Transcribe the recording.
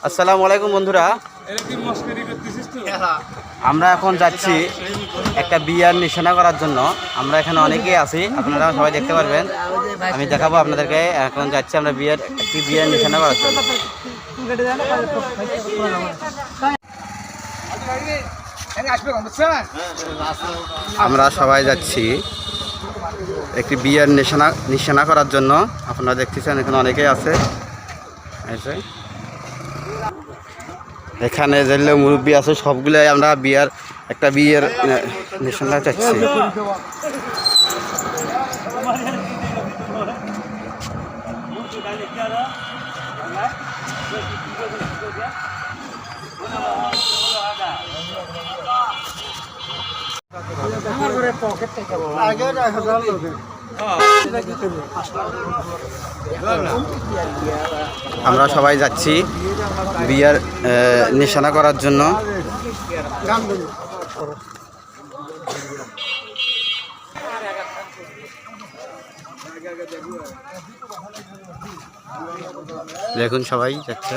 আসসালামু আলাইকুম বন্ধুরা, আমরা এখন যাচ্ছি একটা বিয়ার নিশানা করার জন্য। আমরা এখানে অনেকেই আছি, আপনারা সবাই দেখতে পারবেন। আমি দেখাবো আপনাদেরকে। এখন যাচ্ছি আমরা একটি বিয়ার নিশানা করার জন্য। আমরা সবাই যাচ্ছি একটি বিয়ার নিশানা করার জন্য। আপনারা দেখতেছেন এখানে অনেকেই আছে। এখানে যেগুলো মুরব্বী আছে সবগুলাই আমরা একটা বিয়ের নিশানা চাচ্ছি। আমরা সবাই যাচ্ছি বিয়ার নিশানা করার জন্য। দেখুন সবাই যাচ্ছে।